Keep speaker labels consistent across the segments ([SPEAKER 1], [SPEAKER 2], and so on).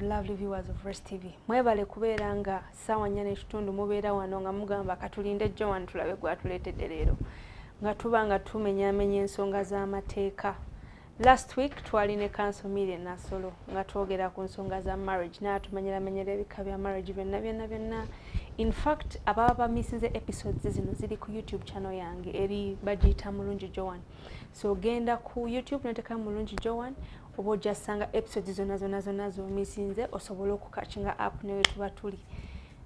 [SPEAKER 1] lovely viewers of Rest TV. Mwebale kubeera nga ssaawa 4 n'ekitundu mubeera wano nga mugamba katulinde Joan tulabe gwatuleetedde leero. Nga tuba nga tumenyaamenya ensonga z'amateeka. Last week twali ne Council Miriam Nasolo nga twogera ku nsonga za marriage n'atumenyeramenyera ebika bya marriage byonna. In fact, ababa bamisinze episodes zino ziri ku YouTube channel yange eri bagiyita Mulungi Joan. So genda ku YouTube n'oteeka Mulungi Joan oba ojjasanga episodes zonna z'omisinze osobola okukachinga app ne wetuba tuli.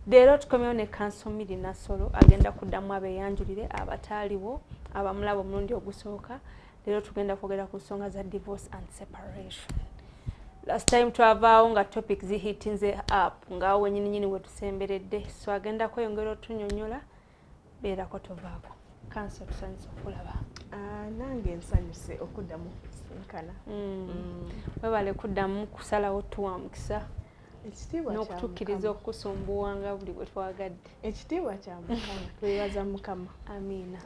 [SPEAKER 1] Leero tukomyewo ne Council Miriam Nasolo agenda kuddamu abeeyanjulire abataaliwo abamulaba omulundi ogusooka. Leero tugenda kwogera ku nsonga za divorce and separation. Last time twavaawo nga topic zihitinze up nga wenyini wetusemberedde, so agenda kweyongera otunyonyola beerako tovaako. Council tusanyuse okulaba.
[SPEAKER 2] Nange nsanyuse okuddamu kusinkana.
[SPEAKER 1] Webale kuddamu kusalawo tuwa mukisa
[SPEAKER 2] Ekitiibwa
[SPEAKER 1] n'okutukkiriza okukusumbuwanga buli bwe twagadde.
[SPEAKER 2] Ekitiibwa kya Mukama, twebaza Mukama.
[SPEAKER 1] Amiina.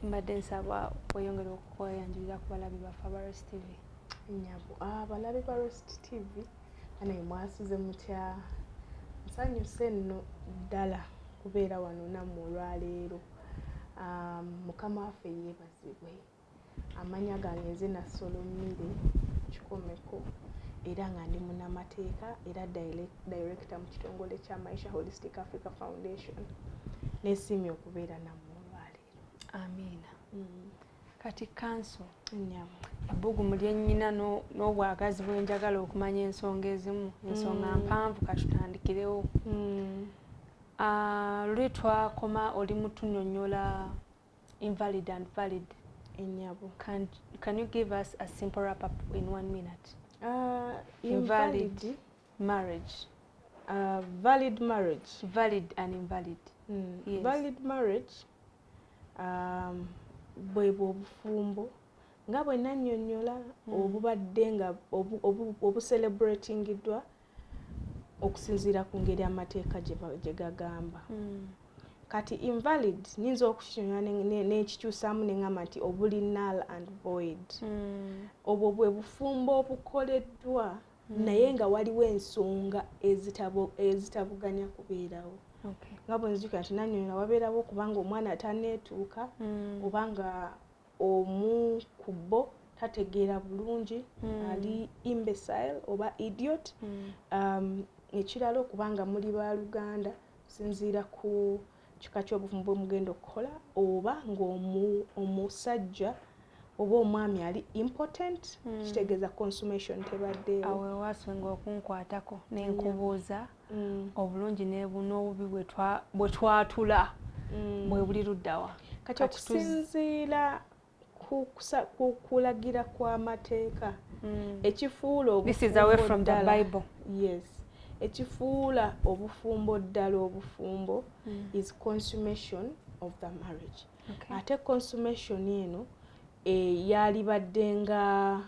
[SPEAKER 1] Mbadde nsaba weyongere okweyanjulira ku balabi baffe aba Rest TV.
[SPEAKER 2] Nyabo abalabi ba Rest TV anaye mwasize mutya, nsanyuse nno ddala kubeera wano nammwe olwaleero. Mukama waffe yeebazibwe. Amanya gange nze Nasolo Miriam Kikomeko era nga ndi munnamateeka era director mu kitongole kya Maisha Holistic Africa Foundation. Neesiimye okubeera nammwe olwaleero.
[SPEAKER 1] Amiina. Kati Council,
[SPEAKER 2] Nyabo.
[SPEAKER 1] Ebbugumu lyennyina n'obwagazi bwenjagala okumanya ensonga ezimu, ensonga mpanvu katutandikirewo. Luli twakoma oli mutunyonnyola invalid and valid.
[SPEAKER 2] Nyabo.
[SPEAKER 1] Can you give us a simple wrap up in 1 minute?
[SPEAKER 2] Invalid
[SPEAKER 1] marriage.
[SPEAKER 2] Valid marriage.
[SPEAKER 1] Valid and invalid. Yes.
[SPEAKER 2] Valid marriage bwebwe obufumbo nga bwe nannyonnyola obubadde nga obucelebratingiddwa okusinziira ku ngeri amateeka gye gagamba. Kati invalid nyinza okukinyonyola n'ekikyusaamu ne ngamba nti obuli null and void. Obwo bwe bufumbo obukoleddwa naye nga waliwo ensonga ezitabuganya kubeerawo. Nga bwe nzijukira nti nannyonnyola wabeerawo kubanga omwana tanneetuuka oba nga omu ku bo tategeera bulungi ali imbecile oba idiot. Ekirala okubanga muli baaluganda kusinziira ku kika ky'obufumbo bwe mugenda okukola oba ng'omusajja oba omwami ali impotent kitegeeza consummation tebaddeewo.
[SPEAKER 1] Awe waasonga okunkwatako n'enkubuuza obulungi n'obubi bwe twatula bwe buli luddawa.
[SPEAKER 2] Kati okusinziira ku kulagira kw'amateeka ekifuula
[SPEAKER 1] This is away from the Bible.
[SPEAKER 2] Yes. Ekifuula obufumbo ddala obufumbo is consummation of the marriage. Ate consummation eno yalibadde nga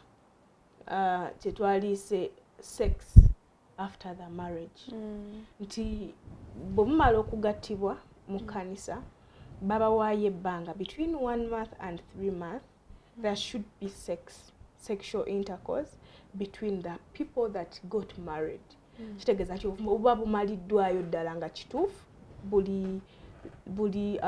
[SPEAKER 2] kyetwaliise sex after the marriage. Nti bwe mumala okugattibwa mu kkanisa babawaayo ebbanga between 1 month and 3 months there should be sexual intercourse between the people that got married. Kitegeeza nti obuba bumaliddwayo ddala nga kituufu buli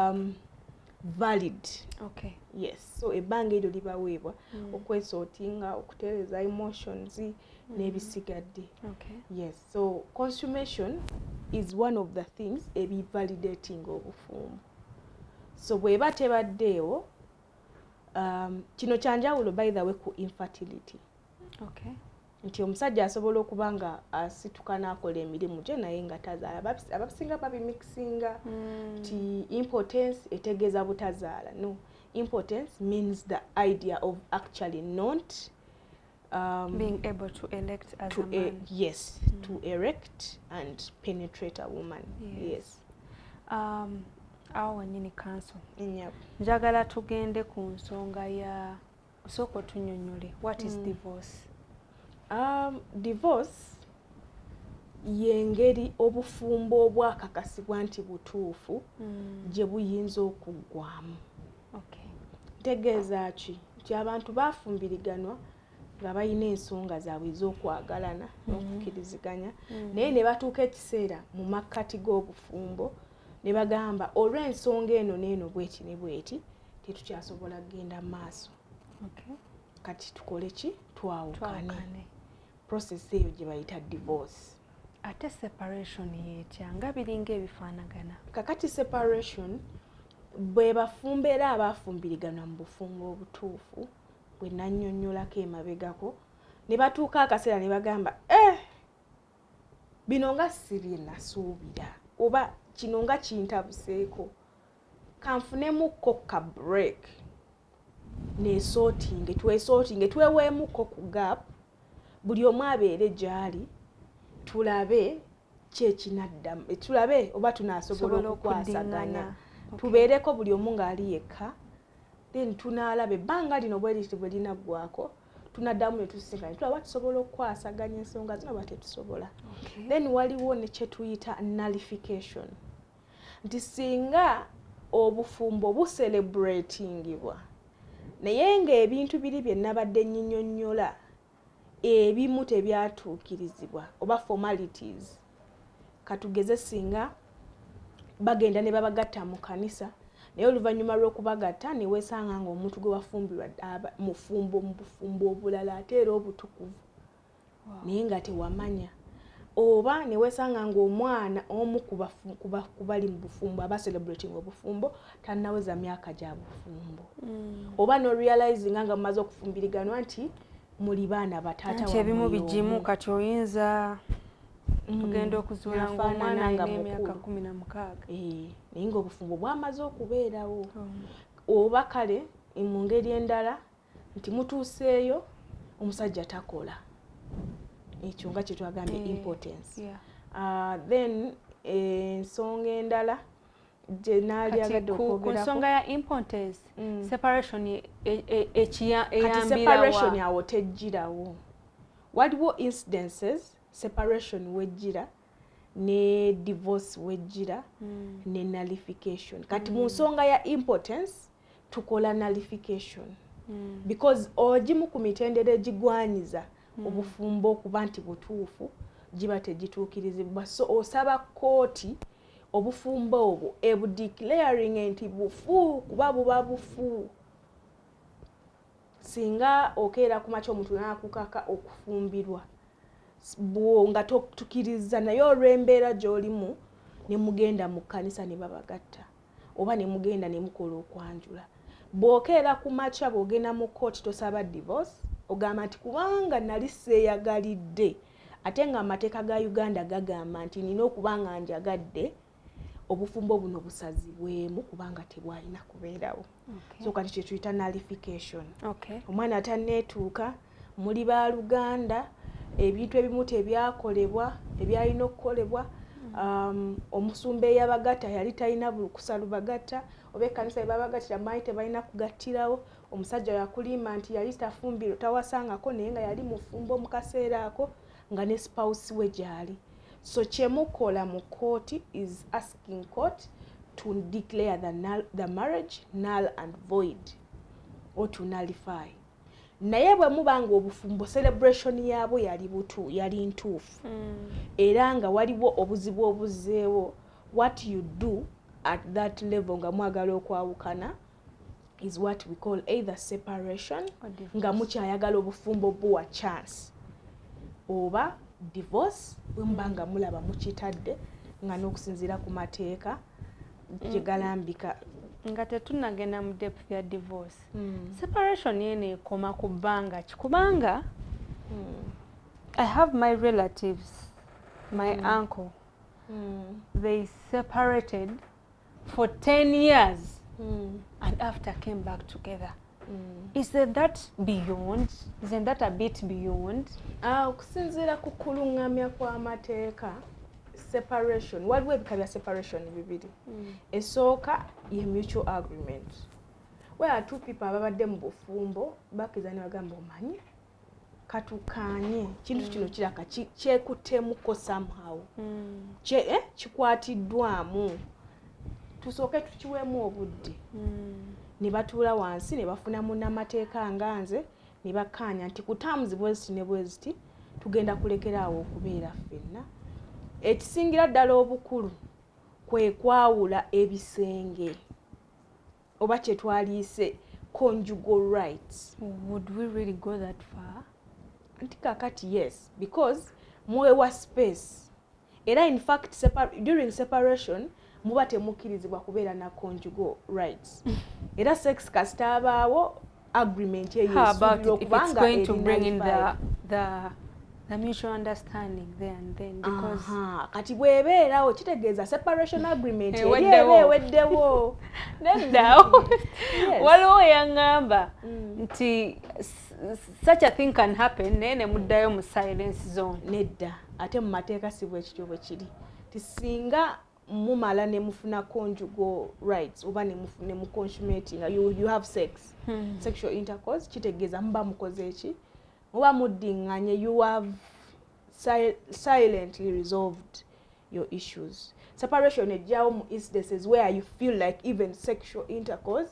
[SPEAKER 2] valid.
[SPEAKER 1] Okay.
[SPEAKER 2] Yes. So ebbanga eryo libaweebwa okwesootinga okutereeza emotions n'ebisigadde.
[SPEAKER 1] Okay.
[SPEAKER 2] Yes. So consummation is one of the things ebivalidating obufumbo. So bw'eba tebaddeewo kino kyanjawulo by the way ku infertility.
[SPEAKER 1] Okay.
[SPEAKER 2] Nti omusajja asobola okuba nga asituka n'akola emirimu gye naye nga tazaala. Abasinga babimixinga nti impotence etegeeza butazaala. No, impotence means the idea of actually not
[SPEAKER 1] being able to elect as a man.
[SPEAKER 2] Yes, to erect and penetrate a woman. Yes. Awo
[SPEAKER 1] wennyini Council.
[SPEAKER 2] Yep.
[SPEAKER 1] Njagala tugende ku nsonga ya osooka otunnyonnyole. What is divorce?
[SPEAKER 2] Divorce y'engeri obufumbo obwakakasibwa nti butuufu gye buyinza okuggwamu.
[SPEAKER 1] Okay.
[SPEAKER 2] Ntegeeza ki? Nti abantu baafumbiriganwa nga balina ensonga zaabwe ez'okwagalana n'okukkiriziganya naye ne batuuka ekiseera mu makkati g'obufumbo ne bagamba olw'ensonga eno n'eno bweti ne bweti tetukyasobola kugenda mu maaso kati tukole ki twawukane process eyo gye bayita divorce.
[SPEAKER 1] Ate separation yetya nga biringa ebifaanagana?
[SPEAKER 2] Kakati separation bwe bafumba era abaafumbirigana mu bufumbo obutuufu bwe nannyonnyolako emabegako ne batuuka akaseera ne bagamba bino nga si bye nasuubira oba kino nga kintabuseeko kanfunemukko ka break twesootinge tweweemukko ku gap buli omu abeere gy'ali tulabe kyekinaddamu tulabe oba tunaasobola okukwasaganya tubeereko buli omu ng'ali yekka then tunaalaba ebbanga lino bwe linaggwako tunaddamu ne tusisinkana tulaba tusobola okukwasaganya ensonga zino oba tetusobola. Then waliwo ne kye tuyita nullification nti singa obufumbo bucelebratingibwa naye ng'ebintu biri bye nabadde nnyinnyonnyola ebimu tebyatuukirizibwa oba formalities katugeze singa bagenda ne babagatta mu kanisa naye oluvannyuma lw'okubagatta ne weesanga ng'omuntu gwe wafumbirwa mu bufumbo obulala ate era obutukuvu naye nga tewamanya oba ne weesanga ng'omwana omu ku bali mu bufumbo aba celebrating obufumbo tannaweza myaka gya bufumbo oba n'orealizinga nga mumaze okufumbiriganwa nti muli baana bataata
[SPEAKER 1] wa ebimu bigimu kati oyinza kugenda okuzuula ng'omwana alina emyaka 16
[SPEAKER 2] naye ng'obufumbo bwamaze okubeerawo oba kale mu ngeri endala nti mutuuseeyo omusajja takola ekyo nga kye twagambye impotence then ensonga endala gye naali agadde okwogerako
[SPEAKER 1] ku nsonga ya impotence separation
[SPEAKER 2] kati separation awo tejjirawo waliwo incidences separation wejjira ne divorce wejjira ne nullification kati mu nsonga ya impotence tukola nullification because ogimu ku mitendera egigwanyiza obufumbo okuba nti butuufu giba tegituukirizibwa so osaba kooti obufumbo obwo ebudeclaring nti bufu kuba buba bufu singa okeera ku makya omuntu n'akukaka okufumbirwa nga tukiriza naye olw'embeera gy'olimu ne mugenda mu kkanisa ne babagatta oba ne mugenda ne mukola okwanjula bw'okeera ku makya bw'ogenda mu kooti tosaba divorce ogamba nti kubanga nali seeyagalidde ate nga amateeka ga Uganda gagamba nti nina okuba nga njagadde obufumbo buno busazibwemu kubanga tebwalina kubeerawo so kati kye tuyita nullification omwana atanneetuuka muli baaluganda ebintu ebimu tebyakolebwa ebyalina okukolebwa omusumba eyabagatta yali talina bulukusa lubagatta oba ekkanisa ebabagattira manyi tebalina kugattirawo omusajja yakulimba nti yali tafumbire tawasangako naye nga yali mufumbo mu kaseera ako nga ne spouse we gyali so kyemukola mu court is asking court to declare the marriage null and void or to nullify naye bwe mubanga obufumbo celebration yaabwe yali ntuufu era nga waliwo obuzibu obuzzeewo what you do at that level nga mwagala okwawukana is what we call either separation nga mukyayagala obufumbo buwa chance oba divorce bwe mubanga mulaba mukitadde nga n'okusinziira ku mateeka gye galambika
[SPEAKER 1] nga tetunagenda mu depth ya divorce separation yene ekoma ku bbanga kikubanga I have my relatives my uncle they separated for 10 years and after came back together isn't that a bit beyond
[SPEAKER 2] okusinziira ku kulungamya kw'amateeka separation waliwo ebika bya separation bibiri esooka ye mutual agreement where two people ababadde mu bufumbo bakiza ne bagamba omanyi katukanye kintu kino kiraka kyekuttemuko somehow kikwatiddwamu tusooke tukiweemu obudde ne batuula wansi ne bafuna munnamateeka nga nze ne bakkaanya nti ku terms bweziti ne bweziti tugenda kulekeraawo okubeera ffenna. Ekisingira ddala obukulu kwe kwawula ebisenge oba kye twaliise conjugal rights.
[SPEAKER 1] Would we really go that far?
[SPEAKER 2] Anti kakati yes, because muwewa space. Era in fact during separation muba temukkirizibwa kubeera na conjugal rights. Era sex kastabaawo agreement eyo
[SPEAKER 1] if it's going to bring in the mutual understanding there and then, because
[SPEAKER 2] kati bwebeerawo kitegeeza separation agreement eweddewo
[SPEAKER 1] neddawo. Waliwo yaŋŋamba nti such a thing can happen naye ne muddayo mu silence zone.
[SPEAKER 2] Nedda ate mu mateeka si bwe kityo bwe kiri tisinga mumala ne mufuna conjugal rights oba ne mu consummating you have sex sexual intercourse kitegeeza muba mukoze eki muba muddinganye you have silently resolved your issues. Separation ejjawo mu instances where you feel like even sexual intercourse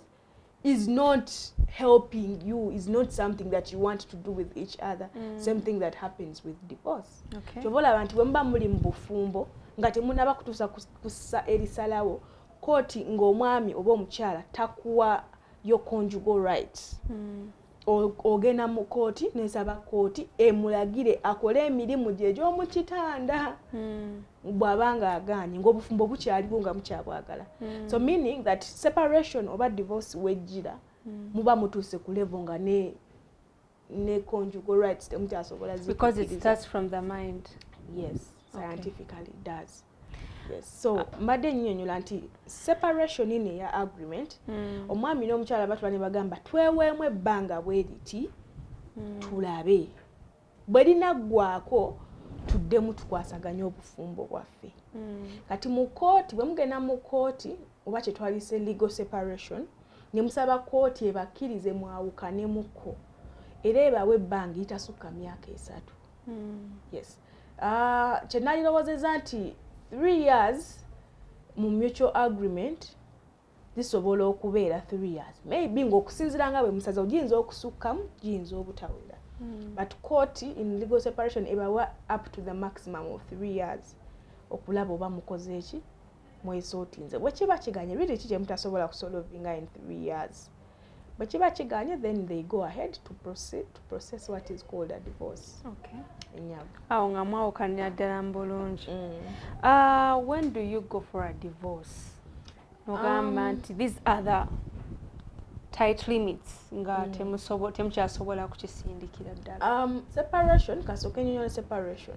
[SPEAKER 2] is not helping you, is not something that you want to do with each other. Same thing that happens with divorce. Kyobola abantu bwe muba muli mu bufumbo nga temunaba kutuusa kussa erisalawo kooti ng'omwami oba omukyala takuwa yo conjugal rights. Ogenda mu kooti nesaba kooti emulagire akole emirimu gye egy'omu kitanda bw'abanga agaanye ng'obufumbo bukyaliwo nga mukyabwagala. So meaning that separation oba divorce wejjira muba mutuuse ku level nga ne conjugal rights temukyasobola zikiriza.
[SPEAKER 1] Because it starts from the mind.
[SPEAKER 2] Yes, scientifically it does. Yes. So mbadde nnyonnyola nti separation ine ya agreement omwami n'omukyala batula ne bagamba tweweemu ebbanga bwe liti tulabe bwe linaggwako tuddemu tukwasaganya obufumbo bwaffe. Kati mu kooti bwe mugenda mu kooti oba kye twalise legal separation ne musaba kooti ebakkirize mwawukanemuko era ebawe ebbanga litasukka myaka 3. Yes. Kye nalirowoozezza nti 3 years mu mutual agreement zisobola okubeera 3 years. Maybe ng'okusinziira nga bwe musaza ogiyinza okusukkamu giyinza obutawera. But court in legal separation ebawa up to the maximum of 3 years okulaba oba mukoze eki mwesootinze. Bwe kiba kiganye really kiki mutasobola kusolvinga in 3 years. Bwe kiba kiganye then they go ahead to process what is called a divorce.
[SPEAKER 1] Okay.
[SPEAKER 2] Enyago.
[SPEAKER 1] Awo nga mwawukanira ddala mu bulungi. When do you go for a divorce? Nogamba nti these are the tight limits nga temukyasobola kukisindikira ddala.
[SPEAKER 2] Separation kasooke nnyonnyola separation.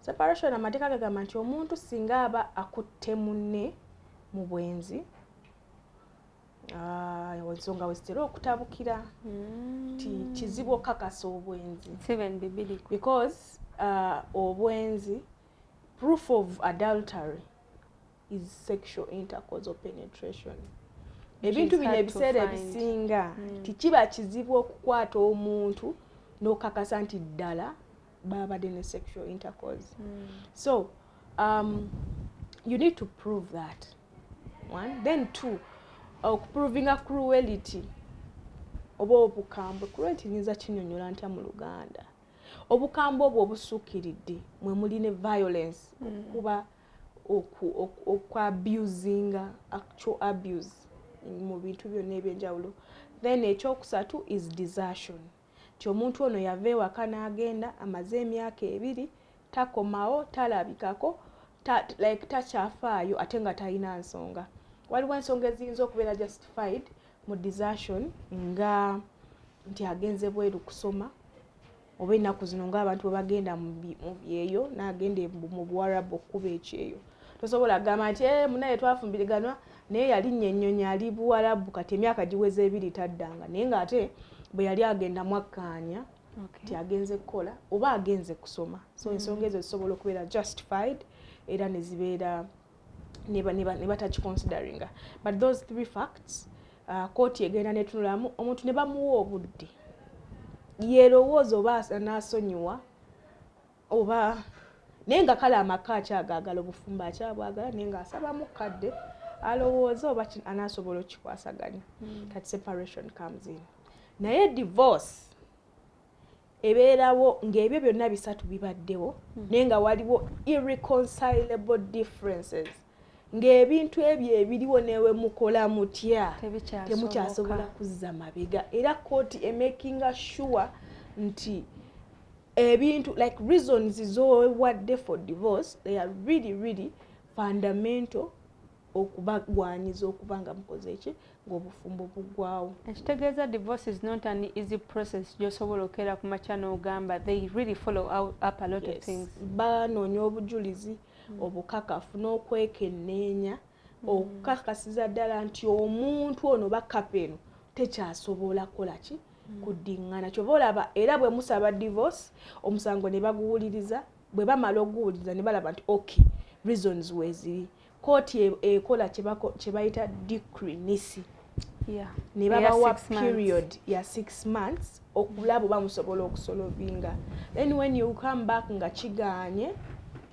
[SPEAKER 2] Separation amateeka gagamba nti omuntu singa aba akutte munne mu bwenzi ensonga we zitera okutabukira ti kizibu okukakasa obwenzi. Because obwenzi proof of adultery is sexual intercourse or penetration. Ebintu bino ebiseera ebisinga tikiba kizibu okukwata omuntu n'okakasa nti ddala babadde ne sexual intercourse. So you need to prove that. 1. Then 2, proving a cruelty oba obukambwe. Cruelty nyinza kinyonnyola ntya mu Luganda? Obukambwe obwo obusuukiridde mwe muli ne violence okuba okwabusinga actual abuse mu bintu byonna ebyenjawulo. Then ekyokusatu is desertion. Ti omuntu ono yava ewaka n'agenda amaze emyaka 2 takomawo talabikako like takyafaayo ate nga talina nsonga. Waliwo ensonga eziyinza okubeera justified mu desertion nga nti agenze bweru kusoma oba ennaku zino ng'abantu bwe bagenda mu byeyo n'agenda mu Buwarabu okukuba ekyeyo. Tosobola gamba nti munaye twafumbiriganwa naye yalinnya ennyonyi ali Buwarabu kati emyaka giweze 2 taddanga naye ng'ate bwe yali agenda mwakkaanya nti agenze kukola oba agenze kusoma. So ensonga ezo zisobola okubeera justified era ne zibeera ne batakiconsideringa. But those 3 facts kooti egenda netunulamu omuntu ne bamuwa obudde yeerowooza oba n'asonyiwa oba naye nga kale amaka akyagaagala obufumbo akyabwagala naye ng'asaba mukadde alowooza oba anaasobola okukikwasaganya. That separation comes in. Naye divorce ebeerawo ng'ebyo byonna bisatu bibaddewo naye nga waliwo irreconcilable differences ng'ebintu ebyo ebiriwo newe mukola mutya temukyasobola kuzza mabega era kooti emakinga sure nti ebintu like reasons zowadde for divorce they are really fundamental okubagwanyiza okuba nga mukoze eki ng'obufumbo buggwawo.
[SPEAKER 1] Ekitegeeza divorce is not an easy process gyosobola okera ku makya n'ogamba they really follow up a lot of things.
[SPEAKER 2] Banoonya obujulizi obukakafu n'okwekenneenya okukakasiza ddala nti omuntu ono bakapa eno tekyasobola kukola ki kuddiŋŋana. Kyova olaba era bwe musaba divorce omusango ne baguwuliriza bwe bamala okuguwuliriza ne balaba nti okay reasons weeziri kooti ekola kye bayita decree nisi ne babawa period ya 6 months okulaba oba musobola okusolovinga. Then when you come back nga kigaanye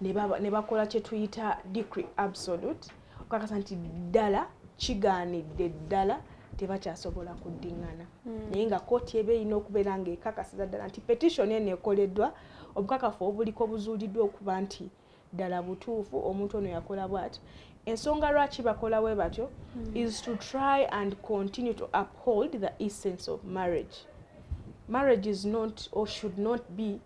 [SPEAKER 2] ne bakola kye tuyita decree absolute okakasa nti ddala kigaanidde ddala tebakyasobola kuddiŋŋana. Naye nga kooti eba erina okubeera ng'ekakasiza ddala nti petition eno ekoleddwa obukakafu obuliko buzuuliddwa okuba nti ddala butuufu omuntu ono yakola bw'ati. Ensonga lwaki bakola bwe batyo is to try and continue to uphold the essence of marriage. Marriage is not or should not be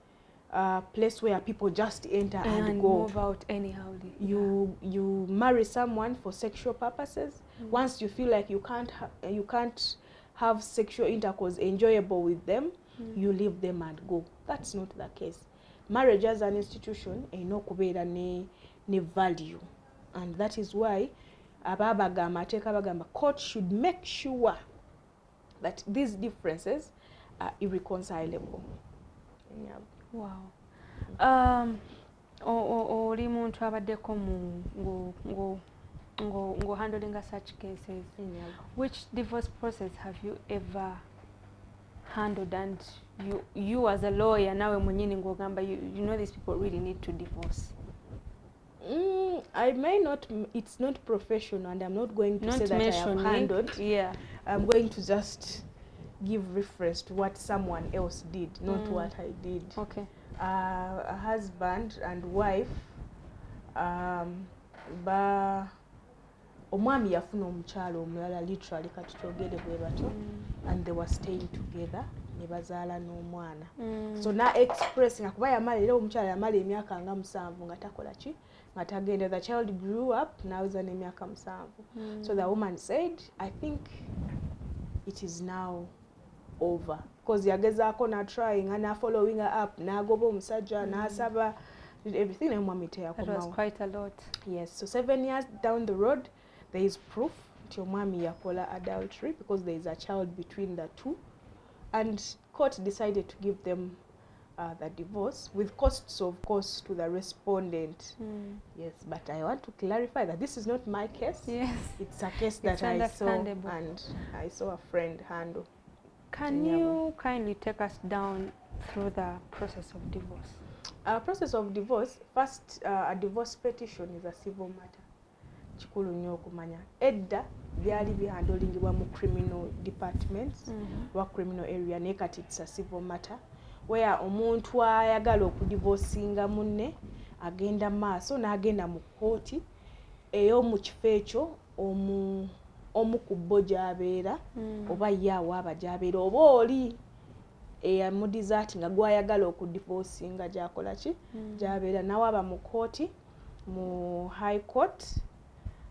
[SPEAKER 2] a place where people just enter and go.
[SPEAKER 1] Move out anyhow.
[SPEAKER 2] You marry someone for sexual purposes. Once you feel like you can't have sexual intercourse enjoyable with them, you leave them and go. That's not the case. Marriage as an institution erina okubeera ne value, and that is why ababaga amateeka bagamba court should make sure that these differences are irreconcilable. Yeah.
[SPEAKER 1] Wow. Oli muntu abaddeko ngo handling such cases. Which divorce process have you ever handled, and you as a lawyer nawe mwenyini ngogamba you know these people really need to divorce?
[SPEAKER 2] I may not, it's not professional, and I'm not going to say that I have handled.
[SPEAKER 1] Yeah.
[SPEAKER 2] I'm going to just give reference to what someone else did, not what I did.
[SPEAKER 1] Okay.
[SPEAKER 2] A husband and wife, omwami yafuna omukyala omulala literally kati kyogere bwe batyo, and they were staying together ne bazaala n'omwana. So na expressing akuba yamala era omukyala yamala emyaka nga 7 nga takola ki nga tagenda. The child grew up naweza n'emyaka 7. So the woman said, I think it is now over, because yagezaako na trying and following her up n'agoba omusajja n'asaba everything naye omwami teyakomawo.
[SPEAKER 1] That was quite a lot.
[SPEAKER 2] Yes. So 7 years down the road there is proof nti omwami yakola adultery because there is a child between the two, and court decided to give them the divorce with costs of course to the respondent. Yes, but I want to clarify that this is not my case.
[SPEAKER 1] Yes,
[SPEAKER 2] it's a case that I saw and I saw a friend handle.
[SPEAKER 1] Can you kindly take us down through the process of divorce?
[SPEAKER 2] Process of divorce, first a divorce petition is a civil matter. Kikulu nnyo okumanya. Edda byali bihandlingibwa mu criminal departments wa criminal area, naye kati it's a civil matter where omuntu ayagala okudivorcinga munne agenda maaso n'agenda mu kooti ey'omu kifo ekyo omu ku bo gy'abeera oba ye awaaba gy'abeera oba oli eyamudiza ati nga gwayagala okudivorcinga gy'akola ki gy'abeera n'awaaba mu kooti mu high court.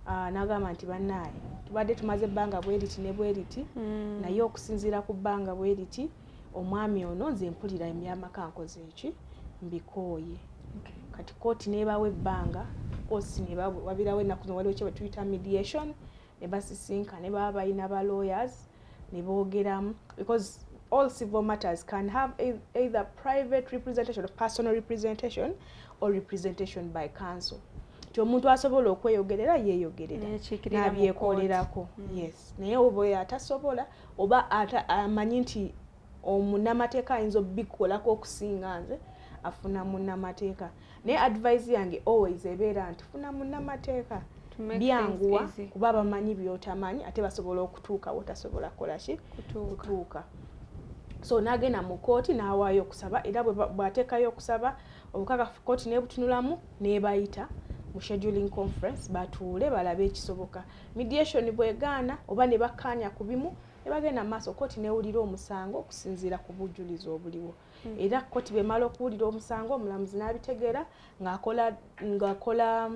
[SPEAKER 2] N'agamba nti bannaaye tubadde tumaze ebbanga bwe riti ne bwe riti, naye okusinziira ku bbanga bwe riti omwami ono nze mpulira emyamaka nkoze eki mbikooye. Kati kooti n'ebawa ebbanga, kooti wabirawo ennaku zino waliwo kye batuyita mediation, ne basisinka ne baba balina ba lawyers ne boogeramu, because all civil matters can have either private representation or personal representation or representation by counsel. Ti omuntu asobola okweyogerera yeeyogerera n'abyekolerako. Yes, naye oba oyo atasobola oba amanyi nti omunnamateeka ayinza obikolako okusinga nze afuna munnamateeka. Naye advice yange always ebeera nti funa munnamateeka byanguwa kuba bamanyi by'otamanyi ate basobola okutuuka wotasobola kukola ki kutuuka. so n'agenda mu kooti n'awaayo okusaba, era bw'ateekayo okusaba obukakafu kooti n'ebutunulamu n'ebayita mu scheduling conference batuule balabe ekisoboka. Mediation bwegaana oba ne bakkaanya ku bimu ne bagenda mu maaso kooti n'ewulira omusango okusinziira ku bujjulizi obuliwo. Era kooti bw'emala okuwulira omusango omulamuzi n'abitegeera ng'akola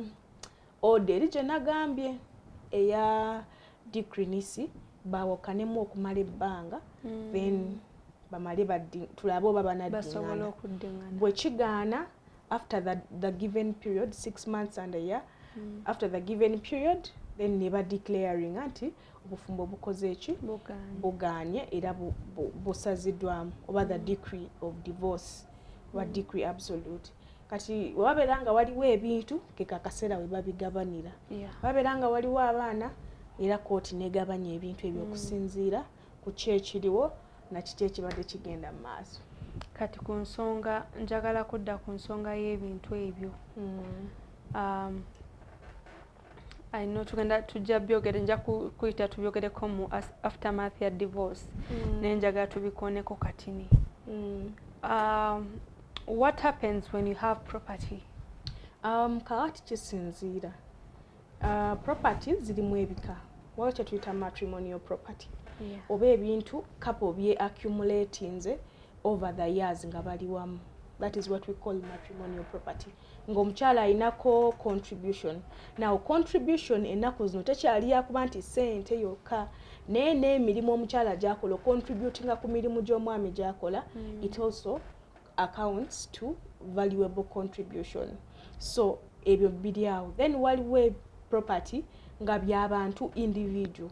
[SPEAKER 2] order gye nagambye eya decrenisi bawokkanemu okumala ebbanga then bamale tulabe oba banaddiŋŋana. Bwe kigaana after the given period 6 months and a year after the given period then ne badeclaring nti obufumbo bukoze eki bugaanye era busaziddwamu oba the decree of divorce oba decree absolute. Kati wabeera nga waliwo ebintu keka kaseera we babigabanira, wabeera nga waliwo abaana era kooti negabanya ebintu ebyo okusinziira ku ki ekiriwo na kiki ekibadde kigenda mu maaso.
[SPEAKER 1] Kati ku nsonga njagala kudda ku nsonga y'ebintu ebyo. I know tujja byogere nja kuyita tubyogereko mu aftermath ya divorce naye njagala tubikooneko katini. What happens when you have property?
[SPEAKER 2] Kakati kisinziira. Property zirimu ebika. Waliwo kye tuyita matrimonial property. Oba ebintu couple bye accumulatinze over the years nga bali wamu. That is what we call matrimonial property. Ng'omukyala ayinako contribution. Now contribution ennaku zino tekyali yakuba nti ssente yokka naye n'emirimu omukyala gy'akola contributinga ku mirimu gy'omwami gy'akola it also accounts to valuable contribution. So ebyo biri awo. Then waliwo property nga by'abantu individual.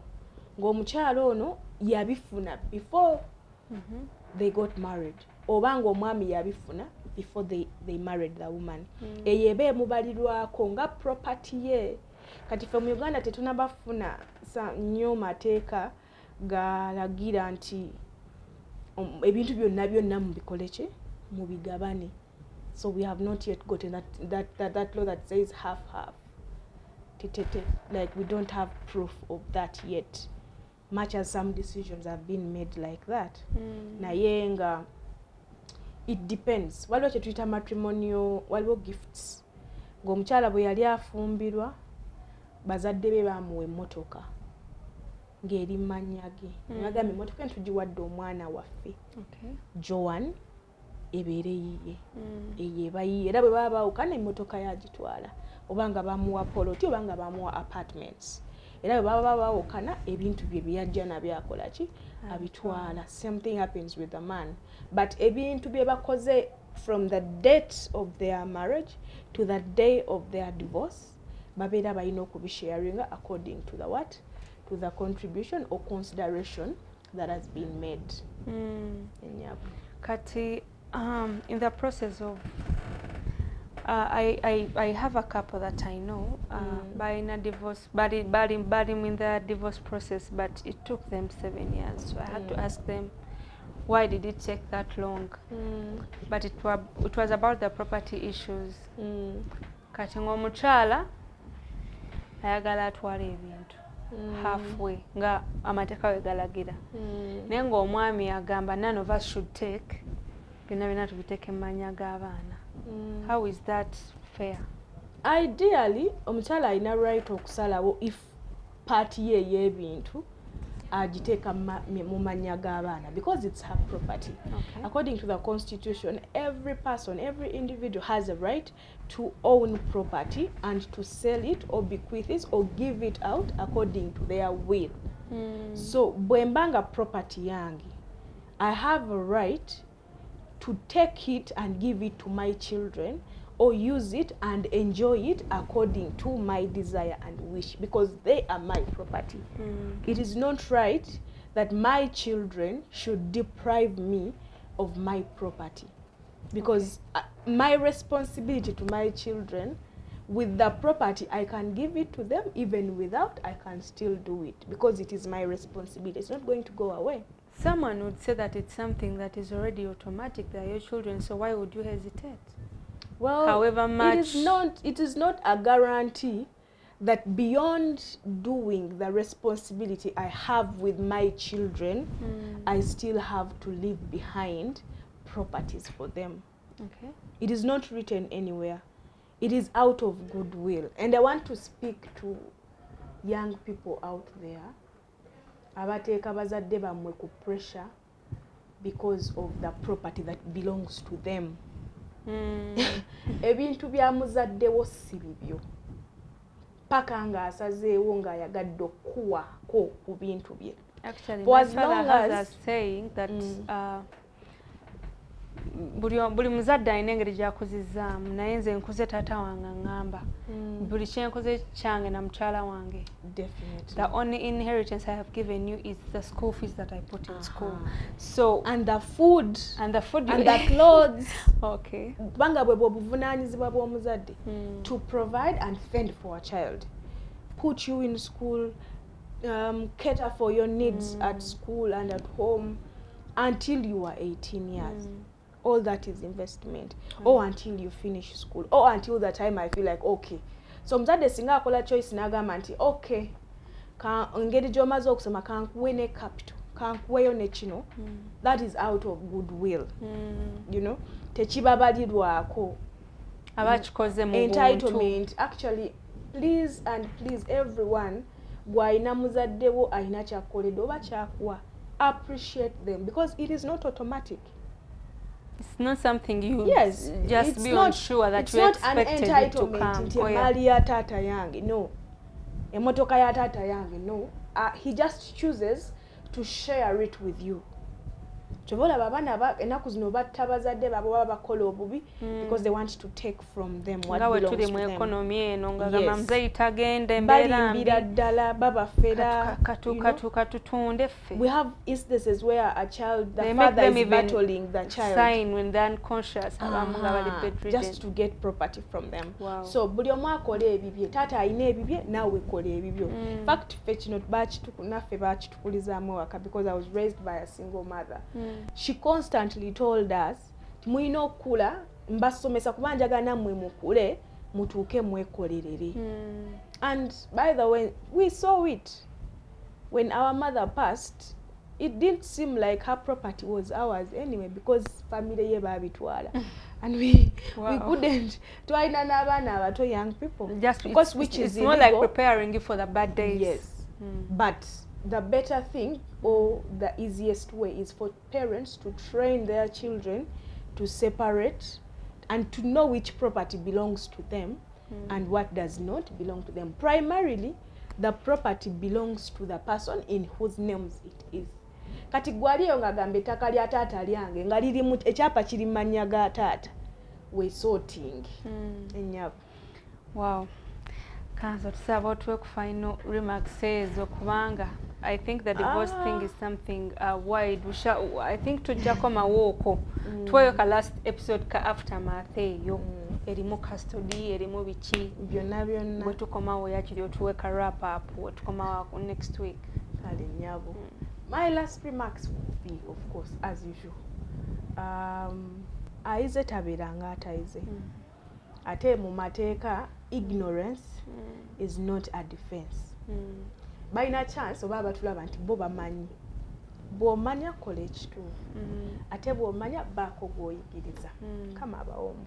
[SPEAKER 2] Ng'omukyala ono yabifuna before they got married. Oba ng'omwami yabifuna before they married the woman. Eyo eba emubalirwako nga property ye. Kati ffe mu Uganda tetunabafuna nnyo mateeka galagira nti ebintu byonna mubikole ki mubigabane. So we have not yet gotten that law that says half. Like we don't have proof of that yet. Much as some decisions have been made like that. Naye nga it depends. Waliwo kye tuyita matrimonial, waliwo gifts. Ng'omukyala bwe yali afumbirwa bazadde be bamuwa emmotoka ng'eri mu mannya ge. Nagamba emmotoka entugiwadde omwana waffe Joan ebeere yiye. Eyo eba yiye era bwe baba baawukana emmotoka yagitwala oba nga bamuwa poloti oba nga bamuwa apartments. Era bwe baba baawukana ebintu bye byajja nabyo akola ki abitwala. Same thing happens with the man. But ebintu bye bakoze from the date of their marriage to the day of their divorce babeera balina okubisharinga according to the what? To the contribution or consideration that has been made.
[SPEAKER 1] Kati in the process of I have a couple that I know by in a divorce, but in the divorce process, but it took them 7 years. So I had to ask them, why did it take that long? But it was about the property issues. Kati ng'omukyala ayagala atwala ebintu halfway nga amateeka we galagira. Naye ng'omwami agamba none of us should take byonna tubiteeke mu mannya g'abaana. How is that fair?
[SPEAKER 2] Ideally, omukyala alina right okusalawo if party ye y'ebintu agiteeka mu mannya g'abaana because it's her property. According to the constitution, every person, every individual has a right to own property and to sell it or bequeath it or give it out according to their will. So bwembanga property yange, I have a right to take it and give it to my children or use it and enjoy it according to my desire and wish because they are my property. It is not right that my children should deprive me of my property because my responsibility to my children with the property, I can give it to them even without, I can still do it because it is my responsibility. It's not going to go away.
[SPEAKER 1] Someone would say that it's something that is already automatic. They are your children, so why would you hesitate?
[SPEAKER 2] Well,
[SPEAKER 1] however much
[SPEAKER 2] it is not a guarantee that beyond doing the responsibility I have with my children, I still have to leave behind properties for them.
[SPEAKER 1] Okay.
[SPEAKER 2] It is not written anywhere. It is out of goodwill. And I want to speak to young people out there abateeka bazadde bammwe ku pressure because of the property that belongs to them. Ebintu bya muzaddewo si bibyo paka ng'asazeewo ng'ayagadde okuwako ku bintu bye.
[SPEAKER 1] Actually,
[SPEAKER 2] For
[SPEAKER 1] my
[SPEAKER 2] as long
[SPEAKER 1] father has
[SPEAKER 2] as
[SPEAKER 1] a saying that buli muzadde alina engeri gy'akuzizaamu, naye nze nkuze taata wange ngamba buli kyenkoze kyange na mukyala wange.
[SPEAKER 2] Definitely.
[SPEAKER 1] The only inheritance I have given you is the school fees that I put in school. So
[SPEAKER 2] and the food
[SPEAKER 1] and the food
[SPEAKER 2] and the clothes.
[SPEAKER 1] Okay.
[SPEAKER 2] Banga bwe buvunaanyizibwa bw'omuzadde to provide and fend for a child, put you in school, cater for your needs at school and at home until you are 18 years. All that is investment. Or until you finish school, or until the time I feel like okay. So muzadde singa akola choice n'agamba nti okay, ngeri gy'omaze okusoma kankuwe ne capital, kankuweyo ne kino, that is out of goodwill. You know, tekibabalirwako
[SPEAKER 1] abakikoze mu
[SPEAKER 2] entitlement. Actually, please and please everyone, gw'alina muzaddewo alina kyakoledde oba kyakuwa, appreciate them because it is not automatic.
[SPEAKER 1] It's not something you
[SPEAKER 2] just
[SPEAKER 1] be unsure that you expected it to come.
[SPEAKER 2] Nti emaali ya taata yange, no. Emotoka ya taata yange, no. He just chooses to share it with you. Chobola abaana ennaku zino batta bazadde baabwe baba bakola obubi because they want to take from them what belongs to them.
[SPEAKER 1] Nga wetuli mu economy eno nga gamba muzeeyi tagenda embeera mbi
[SPEAKER 2] balimbira ddala babafera
[SPEAKER 1] katutunde ffe.
[SPEAKER 2] We have instances where a child, the father is battling the child.
[SPEAKER 1] Sign when they're unconscious abamu nga bali bedridden.
[SPEAKER 2] Just to get property from them.
[SPEAKER 1] Wow.
[SPEAKER 2] So buli omu akola ebibye, taata alina ebibye naawe kola ebibyo. In fact ffe kino naffe bakitukulizaamu ewaka because I was raised by a single mother. She constantly told us mulina okukula mbasomesa kuba njagala nammwe mukule mutuuke mwekolerere. And by the way, we saw it when our mother passed. It didn't seem like her property was ours anyway because family ye babitwala. And we couldn't. Twalina n'abaana abato, young people,
[SPEAKER 1] just
[SPEAKER 2] because which is
[SPEAKER 1] more like preparing you for the bad days.
[SPEAKER 2] Yes. But the better thing or the easiest way is for parents to train their children to separate and to know which property belongs to them and what does not belong to them. Primarily, the property belongs to the person in whose names it is. Kati gwaliyo ng'agamba ettaka lya taata lyange nga lirimu ekyapa kiri mu mannya ga taata, we sorting ennyabo.
[SPEAKER 1] Wow. Kanzo tusaba otuwe ku final remarks ezo kubanga I think the divorce thing is something wide. I think tujjako mawooko tuweyo ka last episode ka aftermath eyo erimu custody erimu biki
[SPEAKER 2] byonna
[SPEAKER 1] bwe tukomawo yakiri otuwe ka wrap up bwe tukomawo next week.
[SPEAKER 2] Kale nnyabo. My last remarks would be, of course, as usual, aize tabeeranga atayize. Ate mu mateeka ignorance is not a defense. Balina chance oba abatulaba nti bo bamanyi. Bw'omanya kola ekituufu. Ate bw'omanya baako gw'oyigiriza. Kama abawomu.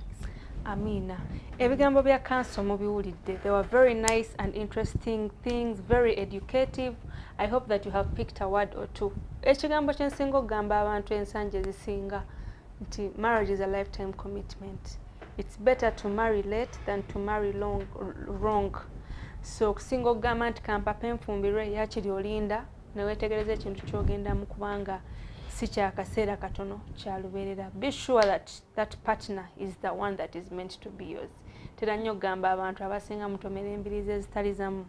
[SPEAKER 1] Amina. Ebigambo bya council mubiwulidde. They were very nice and interesting things, very educative. I hope that you have picked a word or two. Ekigambo kye nsinga okugamba abantu ensanje ezisinga nti marriage is a lifetime commitment. It's better to marry late than to marry wrong. So okusinga okugamba nti kampapa enfumbirwe yakiri olinda newetegereza ekintu ky'ogendamu kubanga si kyakaseera katono kyalubeerera. Be sure that that partner is the one that is meant to be yours. Tera nnyo okugamba abantu abasinga mutomera embiriizi ezitali zammwe.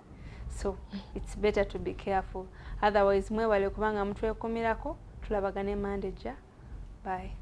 [SPEAKER 1] So it's better to be careful. Otherwise mwebale kubanga mutwekumirako tulabagane Monday. Bye.